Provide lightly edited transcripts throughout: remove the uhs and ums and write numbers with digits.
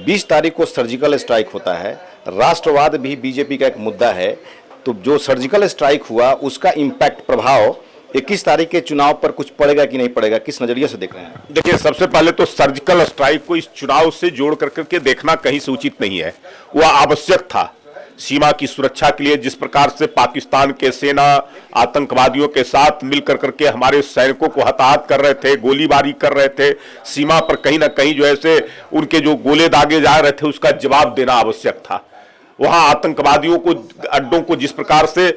20 तारीख को surgical strike होता है। राष्ट्रवाद भी बीजेपी का एक मुद्दा है। तो जो सर्जिकल स्ट्राइक हुआ उसका इम्पैक्ट, प्रभाव 21 तारीख के चुनाव पर कुछ पड़ेगा कि नहीं पड़ेगा, किस नजरिए से देख रहे हैं? देखिए, सबसे पहले तो सर्जिकल स्ट्राइक को इस चुनाव से जोड़ करके देखना कहीं से उचित नहीं है। वह आवश्यक था सीमा की सुरक्षा के लिए। जिस प्रकार से पाकिस्तान के सेना आतंकवादियों के साथ मिलकर करके हमारे सैनिकों को हताहत कर रहे थे, गोलीबारी कर रहे थे, सीमा पर कहीं ना कहीं जो ऐसे उनके जो गोले दागे जा रहे थे उसका जवाब देना आवश्यक था। वहां आतंकवादियों को, अड्डों को जिस प्रकार से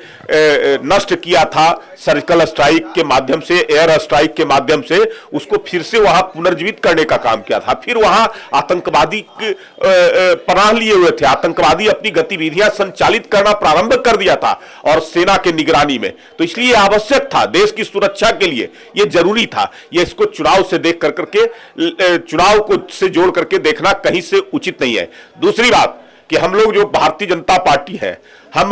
नष्ट किया था सर्जिकल स्ट्राइक के माध्यम से, एयर स्ट्राइक के माध्यम से, उसको फिर से वहां पुनर्जीवित करने का काम किया था। फिर वहां आतंकवादी पनाह लिए हुए थे, आतंकवादी अपनी गतिविधियां संचालित करना प्रारंभ कर दिया था और सेना के निगरानी में। तो इसलिए आवश्यक था, देश की सुरक्षा के लिए यह जरूरी था। ये इसको चुनाव से देख करके, चुनाव को से जोड़ करके देखना कहीं से उचित नहीं है। दूसरी बात कि हम लोग जो भारतीय जनता पार्टी है, हम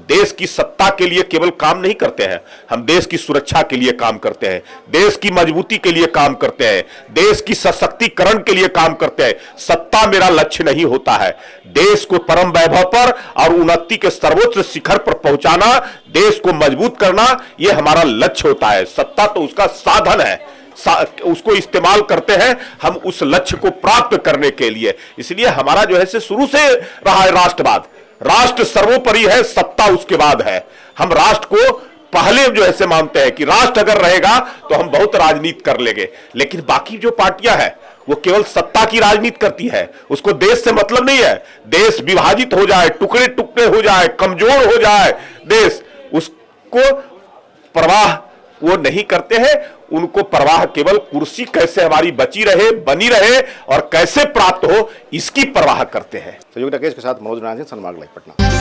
देश की सत्ता के लिए केवल काम नहीं करते हैं, हम देश की सुरक्षा के लिए काम करते हैं, देश की मजबूती के लिए काम करते हैं, देश की सशक्तिकरण के लिए काम करते हैं। सत्ता मेरा लक्ष्य नहीं होता है। देश को परम वैभव पर और उन्नति के सर्वोच्च शिखर पर पहुंचाना, देश को मजबूत करना, यह हमारा लक्ष्य होता है। सत्ता तो उसका साधन है, उसको इस्तेमाल करते हैं हम उस लक्ष्य को प्राप्त करने के लिए। इसलिए हमारा जो है से शुरू से रहा है राष्ट्रवाद। राष्ट्र सर्वोपरि है, सत्ता उसके बाद है। हम राष्ट्र को पहले जो है से मानते हैं कि राष्ट्र अगर रहेगा तो हम बहुत राजनीति कर लेंगे। लेकिन बाकी जो पार्टियां हैं वो केवल सत्ता की राजनीति करती है, उसको देश से मतलब नहीं है। देश विभाजित हो जाए, टुकड़े टुकड़े हो जाए, कमजोर हो जाए देश, उसको परवाह वो नहीं करते हैं। उनको परवाह केवल कुर्सी कैसे हमारी बची रहे, बनी रहे और कैसे प्राप्त हो, इसकी परवाह करते हैं। सहयोगी राकेश के साथ मनोज नारायण सिंह, सनमार्ग लाइव, पटना।